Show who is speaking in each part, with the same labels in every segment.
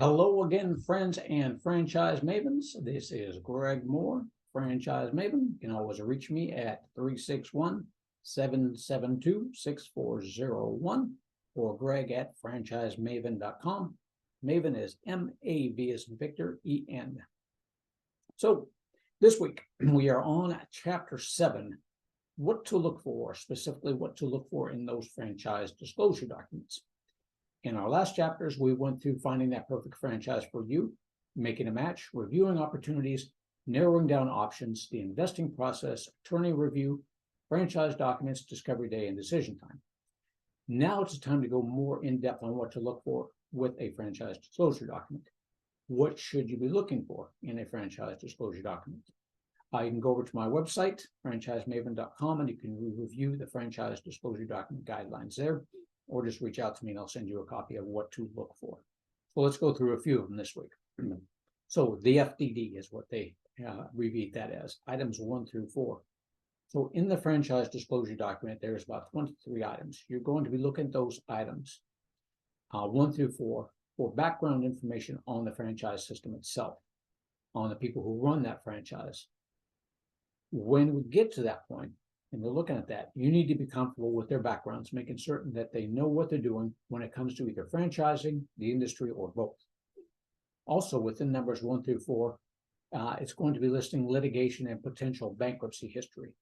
Speaker 1: Hello again, friends and franchise mavens. This is Greg Mohr, franchise maven. You can always reach me at 361-772-6401 or Greg at franchisemaven.com. Maven is M-A-V as in Victor, E-N. So this week we are on chapter 7, what to look for, specifically what to look for in those franchise disclosure documents. In our last chapters, we went through finding that perfect franchise for you, making a match, reviewing opportunities, narrowing down options, the investing process, attorney review, franchise documents, discovery day, and decision time. Now it's time to go more in depth on what to look for with a franchise disclosure document. What should you be looking for in a franchise disclosure document? You can go over to my website, franchisemaven.com, and you can review the franchise disclosure document guidelines there, or just reach out to me and I'll send you a copy of what to look for. So let's go through a few of them this week. So the FDD is what they abbreviate that as, items 1 through 4. So in the franchise disclosure document, there's about 23 items. You're going to be looking at those items 1 through 4 for background information on the franchise system itself, on the people who run that franchise. When we get to that point, and you're looking at that, you need to be comfortable with their backgrounds, making certain that they know what they're doing when it comes to either franchising, the industry, or both. Also, within numbers 1 through 4, it's going to be listing litigation and potential bankruptcy history.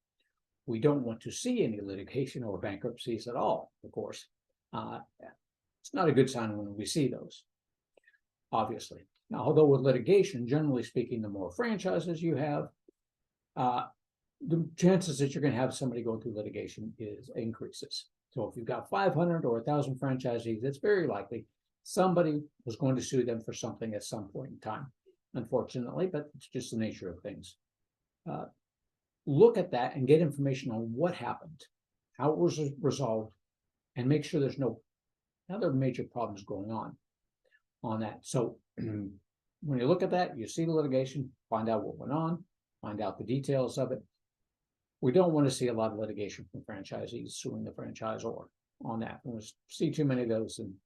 Speaker 1: We don't want to see any litigation or bankruptcies at all, of course. It's not a good sign when we see those, obviously. Now, although with litigation, generally speaking, the more franchises you have, the chances that you're going to have somebody go through litigation increases. So if you've got 500 or 1,000 franchisees, it's very likely somebody was going to sue them for something at some point in time, unfortunately, but it's just the nature of things. Look at that and get information on what happened, how it was resolved, and make sure there's no other major problems going on that. So when you look at that, you see the litigation, find out what went on, find out the details of it. We don't want to see a lot of litigation from franchisees suing the franchisor on that. When we see too many of those, and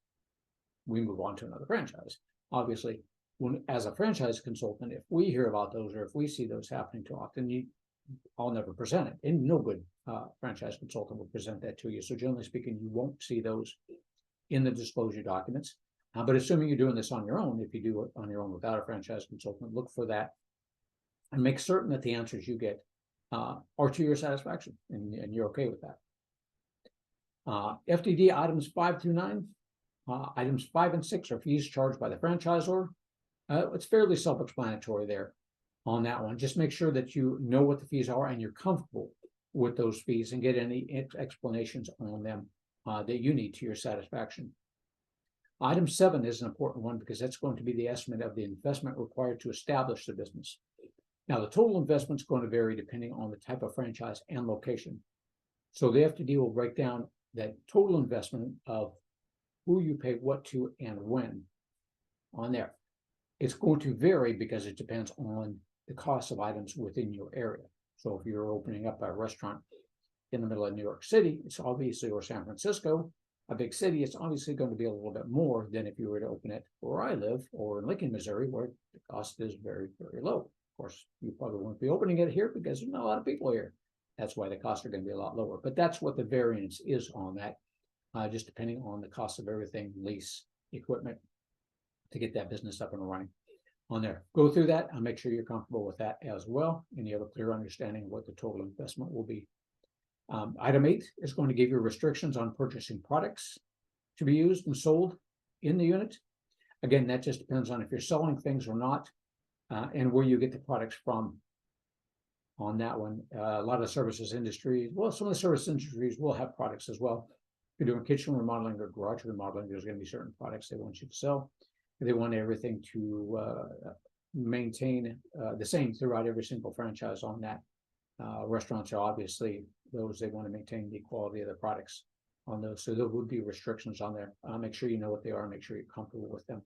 Speaker 1: we move on to another franchise. Obviously, as a franchise consultant, if we hear about those or if we see those happening too often, I'll never present it. And no good franchise consultant will present that to you. So generally speaking, you won't see those in the disclosure documents. But assuming you're doing this on your own, if you do it on your own without a franchise consultant, look for that and make certain that the answers you get are to your satisfaction, and you're okay with that. FDD items 5 through 9. Items 5 and 6 are fees charged by the franchisor. It's fairly self-explanatory there on that one. Just make sure that you know what the fees are and you're comfortable with those fees and get any explanations on them that you need to your satisfaction. Item 7 is an important one because that's going to be the estimate of the investment required to establish the business. Now, the total investment is going to vary depending on the type of franchise and location. So the FDD will break down that total investment of who you pay what to and when on there. It's going to vary because it depends on the cost of items within your area. So if you're opening up a restaurant in the middle of New York City, it's obviously, or San Francisco, a big city, it's obviously going to be a little bit more than if you were to open it where I live or in Lincoln, Missouri, where the cost is very, very low. Of course, you probably won't be opening it here because there's not a lot of people here. That's why the costs are going to be a lot lower. But that's what the variance is on that, just depending on the cost of everything, lease, equipment, to get that business up and running on there. Go through that and make sure you're comfortable with that as well, and you have a clear understanding of what the total investment will be. Item 8 is going to give you restrictions on purchasing products to be used and sold in the unit. Again, that just depends on if you're selling things or not, and where you get the products from on that one. A lot of services industries, well, some of the service industries will have products as well. If you're doing kitchen remodeling or garage remodeling, there's going to be certain products they want you to sell. They want everything to maintain the same throughout every single franchise on that. Restaurants are obviously those, they want to maintain the quality of the products on those. So there would be restrictions on there. Make sure you know what they are, make sure you're comfortable with them.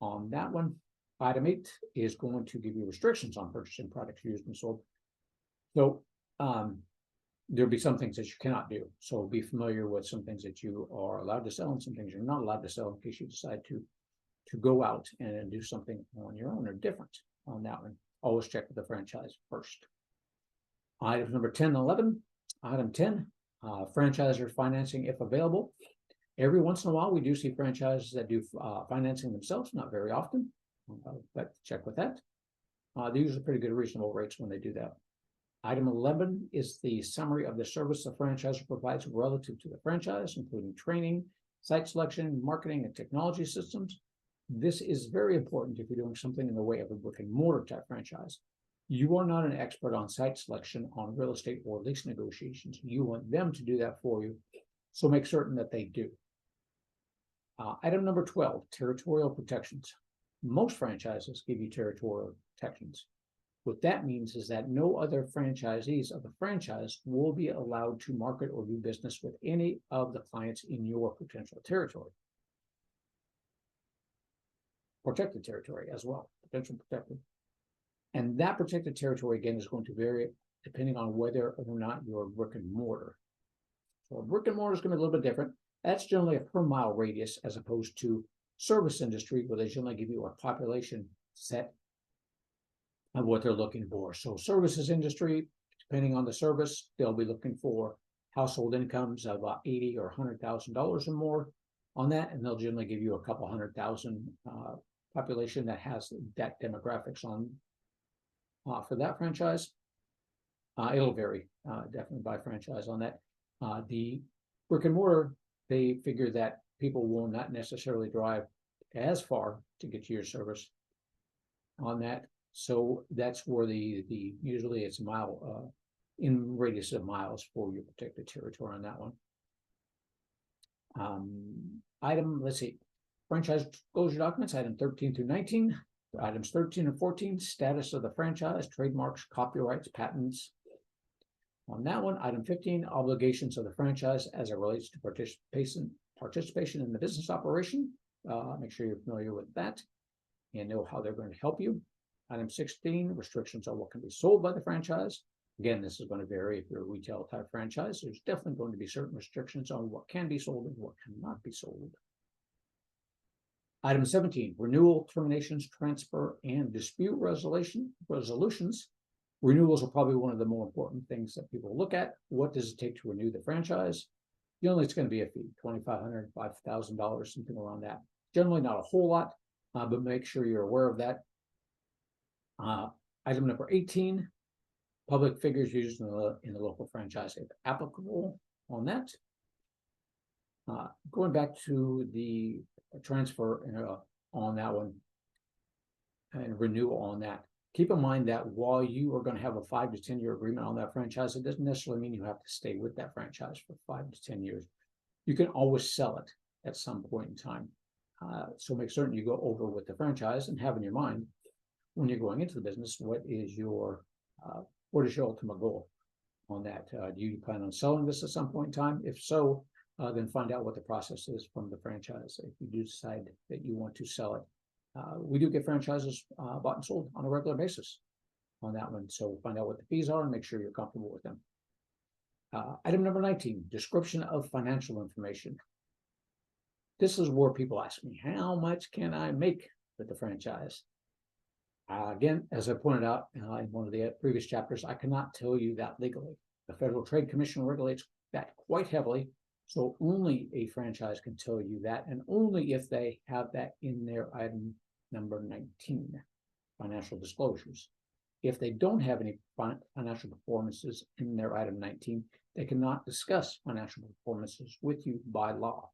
Speaker 1: On that one, item 8 is going to give you restrictions on purchasing products used and sold. So there'll be some things that you cannot do. So be familiar with some things that you are allowed to sell and some things you're not allowed to sell in case you decide to to go out and do something on your own or different on that one. Always check with the franchise first. Items number 10 and 11. Item 10, franchisor financing if available. Every once in a while, we do see franchises that do financing themselves, not very often, but check with that. They usually pretty good reasonable rates when they do that. Item 11 is the summary of the service the franchisor provides relative to the franchise, including training, site selection, marketing, and technology systems. This is very important if you're doing something in the way of a brick and mortar type franchise. You are not an expert on site selection, on real estate or lease negotiations. You want them to do that for you, so make certain that they do. Item number 12, territorial protections. Most franchises give you territorial protections. What that means is that no other franchisees of the franchise will be allowed to market or do business with any of the clients in your potential territory. Protected territory as well, potential protected. And that protected territory, again, is going to vary depending on whether or not you're brick and mortar. So brick and mortar is going to be a little bit different. That's generally a per mile radius as opposed to service industry, where they generally give you a population set of what they're looking for. So services industry, depending on the service, they'll be looking for household incomes of $80,000 or $100,000 or more on that, and they'll generally give you a couple 100,000 population that has that demographics on for that franchise. It'll vary definitely by franchise on that. The brick and mortar, they figure that people will not necessarily drive as far to get to your service on that. So that's where the usually it's a mile in radius of miles for your protected territory on that one. Let's see, franchise disclosure documents, item 13 through 19. Items 13 and 14, status of the franchise, trademarks, copyrights, patents. On that one, item 15, obligations of the franchise as it relates to participation in the business operation. Make sure you're familiar with that and know how they're going to help you. Item 16, restrictions on what can be sold by the franchise. Again, this is going to vary if you're a retail type franchise. There's definitely going to be certain restrictions on what can be sold and what cannot be sold. Item 17, renewal, terminations, transfer, and dispute resolutions. Renewals are probably one of the more important things that people look at. What does it take to renew the franchise? Generally, it's going to be a fee, $2,500, $5,000, something around that. Generally, not a whole lot, but make sure you're aware of that. Item number 18, public figures used in the local franchise, if applicable on that. Going back to the transfer on that one and renewal on that. Keep in mind that while you are going to have a 5 to 10 year agreement on that franchise, it doesn't necessarily mean you have to stay with that franchise for 5 to 10 years. You can always sell it at some point in time. So make certain you go over with the franchise and have in your mind when you're going into the business, what is your ultimate goal on that? Do you plan on selling this at some point in time? If so, then find out what the process is from the franchise. If you do decide that you want to sell it, we do get franchises bought and sold on a regular basis on that one. So find out what the fees are and make sure you're comfortable with them. Item number 19, description of financial information. This is where people ask me, how much can I make with the franchise? Again, as I pointed out in one of the previous chapters, I cannot tell you that legally. The Federal Trade Commission regulates that quite heavily. So only a franchise can tell you that, and only if they have that in their item number 19, financial disclosures. If they don't have any financial performances in their item 19, they cannot discuss financial performances with you by law.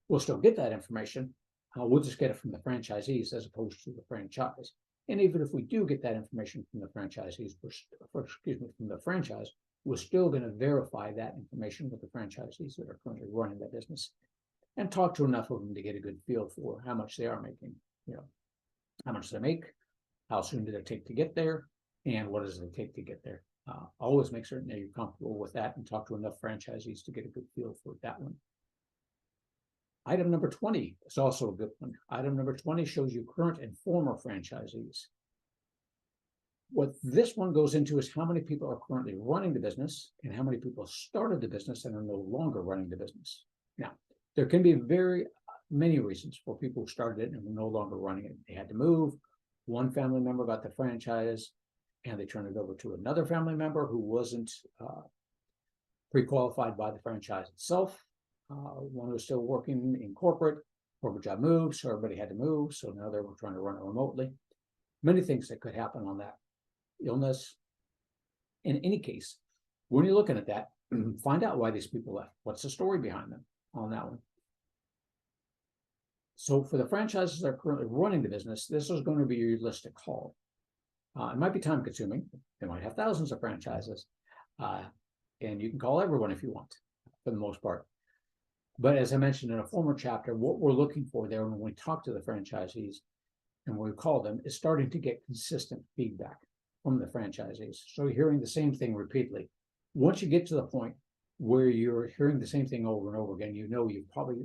Speaker 1: We'll still get that information. We'll just get it from the franchisees as opposed to the franchise. And even if we do get that information from the franchisees, from the franchise, we're still going to verify that information with the franchisees that are currently running that business and talk to enough of them to get a good feel for how much they are making, how much they make, how soon do they take to get there, and what does it take to get there. Always make certain that you're comfortable with that and talk to enough franchisees to get a good feel for that one. Item number 20 is also a good one. Item number 20 shows you current and former franchisees. What this one goes into is how many people are currently running the business and how many people started the business and are no longer running the business. Now, there can be very many reasons for people who started it and were no longer running it. They had to move. One family member got the franchise and they turned it over to another family member who wasn't pre-qualified by the franchise itself. One was still working in corporate job moved, so everybody had to move. So now they were trying to run it remotely. Many things that could happen on that. Illness. In any case, when you're looking at that, find out why these people left. What's the story behind them on that one? So for the franchises that are currently running the business, this is going to be your list to call. It might be time consuming. They might have thousands of franchises. And you can call everyone if you want, for the most part. But as I mentioned in a former chapter, what we're looking for there when we talk to the franchisees and we call them is starting to get consistent feedback from the franchisees. So you're hearing the same thing repeatedly. Once you get to the point where you're hearing the same thing over and over again, you know you've probably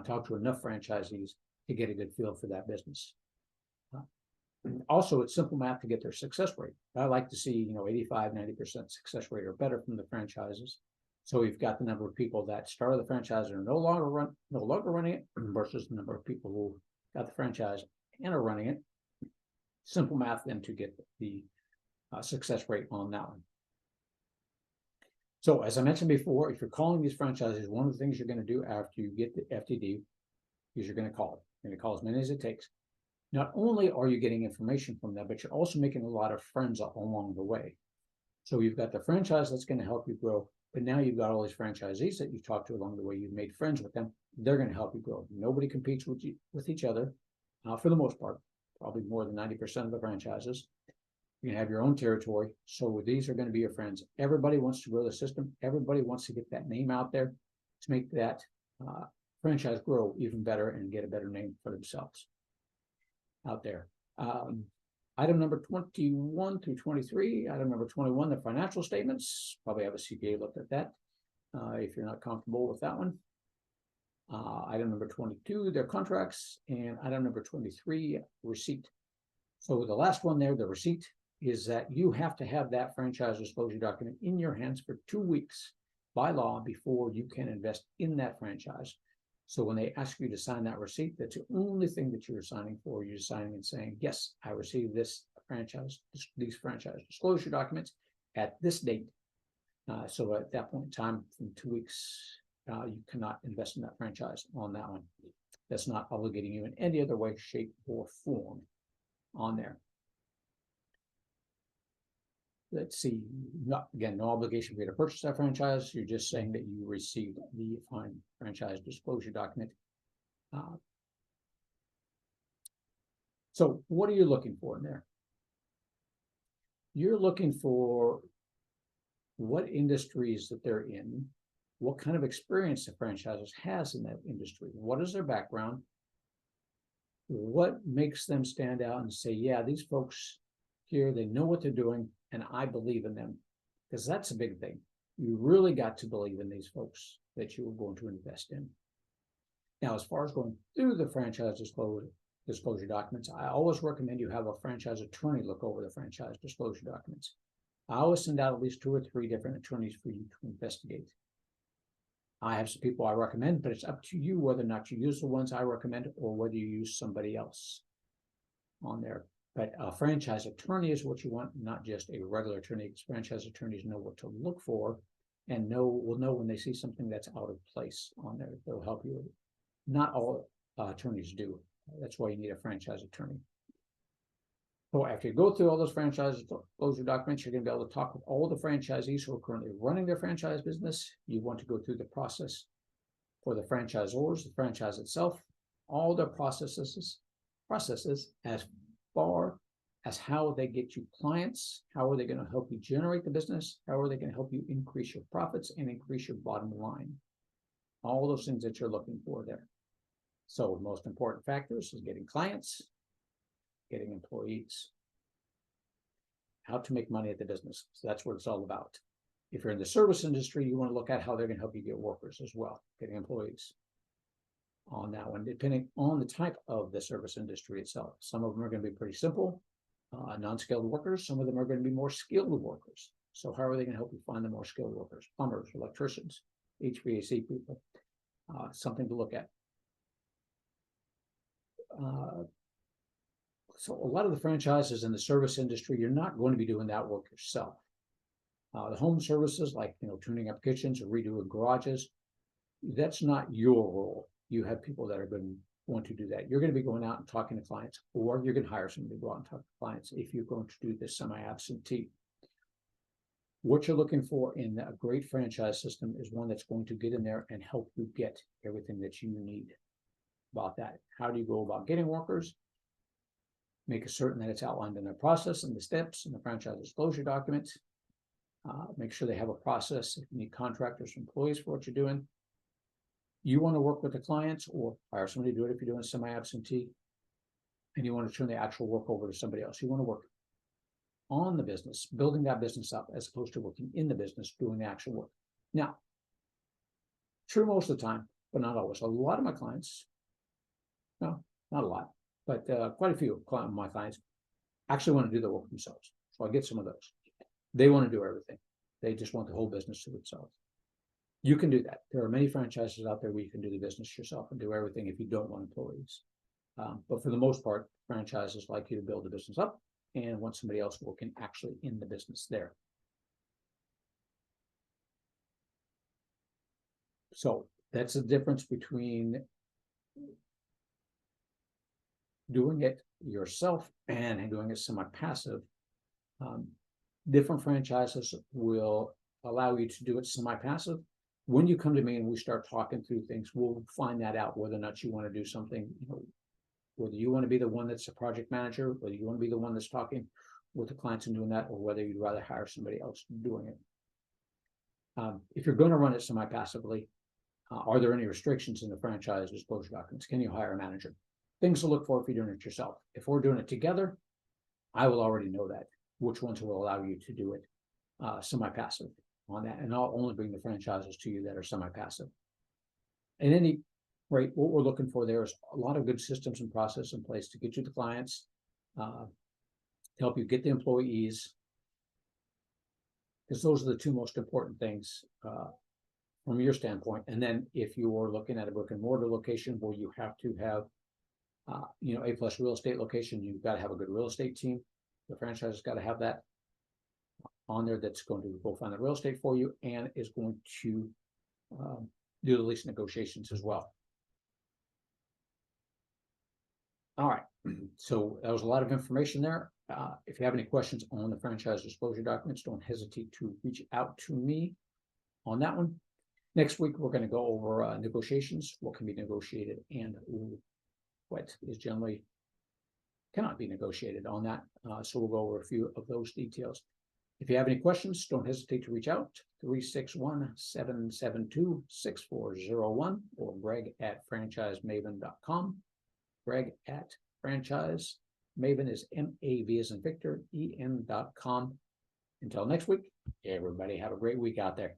Speaker 1: talked to enough franchisees to get a good feel for that business. Also, it's simple math to get their success rate. I like to see, 85, 90% success rate or better from the franchises. So we've got the number of people that started the franchise and are no longer running it versus the number of people who got the franchise and are running it. Simple math then to get the success rate on that one. So as I mentioned before, if you're calling these franchises, one of the things you're going to do after you get the FDD is you're going to call it. You're going to call as many as it takes. Not only are you getting information from them, but you're also making a lot of friends along the way. So you've got the franchise that's going to help you grow, but now you've got all these franchisees that you talk to along the way. You've made friends with them. They're going to help you grow. Nobody competes with each other for the most part, probably more than 90% of the franchises. You can have your own territory. So these are going to be your friends. Everybody wants to grow the system. Everybody wants to get that name out there to make that franchise grow even better and get a better name for themselves out there. Item number 21 through 23. Item number 21, the financial statements. Probably have a CPA look at that if you're not comfortable with that one. Item number 22, their contracts. And item number 23, receipt. So the last one there, the receipt, is that you have to have that franchise disclosure document in your hands for 2 weeks by law before you can invest in that franchise. So when they ask you to sign that receipt, that's the only thing that you're signing for. You're signing and saying, yes, I received these franchise disclosure documents at this date. So at that point in time, in 2 weeks, you cannot invest in that franchise on that one. That's not obligating you in any other way, shape, or form on there. Let's see, no obligation for you to purchase that franchise. You're just saying that you received the franchise disclosure document. So what are you looking for in there? You're looking for what industries that they're in, what kind of experience the franchises has in that industry, what is their background, what makes them stand out and say, yeah, these folks here, they know what they're doing, and I believe in them, because that's a big thing. You really got to believe in these folks that you are going to invest in. Now, as far as going through the franchise disclosure documents, I always recommend you have a franchise attorney look over the franchise disclosure documents. I always send out at least 2 or 3 different attorneys for you to investigate. I have some people I recommend, but it's up to you whether or not you use the ones I recommend or whether you use somebody else on there. But a franchise attorney is what you want, not just a regular attorney, because franchise attorneys know what to look for and will know when they see something that's out of place on there. They'll help you with it. Not all attorneys do. That's why you need a franchise attorney. So after you go through all those franchise disclosure documents, you're going to be able to talk with all the franchisees who are currently running their franchise business. You want to go through the process for the franchisors, the franchise itself, all their processes as far as how they get you clients, how are they going to help you generate the business, how are they going to help you increase your profits and increase your bottom line. All those things that you're looking for there. So most important factors is getting clients, getting employees, how to make money at the business. So that's what it's all about. If you're in the service industry, you want to look at how they're going to help you get workers as well, getting employees on that one, depending on the type of the service industry itself. Some of them are going to be pretty simple, non-skilled workers. Some of them are going to be more skilled workers. So how are they going to help you find the more skilled workers? Plumbers, electricians, HVAC people, something to look at. So a lot of the franchises in the service industry, you're not going to be doing that work yourself. The home services, like, tuning up kitchens or redoing garages, that's not your role. You have people that are going to want to do that. You're going to be going out and talking to clients, or you're going to hire somebody to go out and talk to clients if you're going to do this semi-absentee. What you're looking for in a great franchise system is one that's going to get in there and help you get everything that you need about that. How do you go about getting workers? Make certain that it's outlined in their process and the steps and the franchise disclosure documents. Make sure they have a process if you need contractors or employees for what you're doing. You want to work with the clients or hire somebody to do it if you're doing semi-absentee, and you want to turn the actual work over to somebody else. You want to work on the business, building that business up, as opposed to working in the business, doing the actual work. Now, true most of the time, but not always. A lot of my clients, no, not a lot, but quite a few of my clients actually want to do the work themselves. So I get some of those. They want to do everything. They just want the whole business to themselves. You can do that. There are many franchises out there where you can do the business yourself and do everything if you don't want employees. But for the most part, franchises like you to build the business up and want somebody else working actually in the business there. So that's the difference between doing it yourself and doing it semi-passive. Different franchises will allow you to do it semi-passive. When you come to me and we start talking through things, we'll find that out, whether or not you want to do something, whether you want to be the one that's a project manager, whether you want to be the one that's talking with the clients and doing that, or whether you'd rather hire somebody else doing it. If you're going to run it semi-passively, are there any restrictions in the franchise disclosure documents? Can you hire a manager? Things to look for if you're doing it yourself. If we're doing it together, I will already know that, which ones will allow you to do it semi-passive on that. And I'll only bring the franchises to you that are semi-passive. At any rate, what we're looking for there is a lot of good systems and process in place to get you the clients, to help you get the employees, because those are the two most important things from your standpoint. And then if you are looking at a brick and mortar location where you have to have A+ real estate location, you've got to have a good real estate team. The franchise has got to have that on there that's going to go find the real estate for you and is going to do the lease negotiations as well. All right, so that was a lot of information there. If you have any questions on the franchise disclosure documents, don't hesitate to reach out to me on that one. Next week, we're going to go over negotiations, what can be negotiated and what is generally cannot be negotiated on that. So we'll go over a few of those details. If you have any questions, don't hesitate to reach out, 361-772-6401 or greg@franchisemaven.com. Greg@franchise. Maven is MAV as in Victor, EN.com. Until next week, everybody have a great week out there.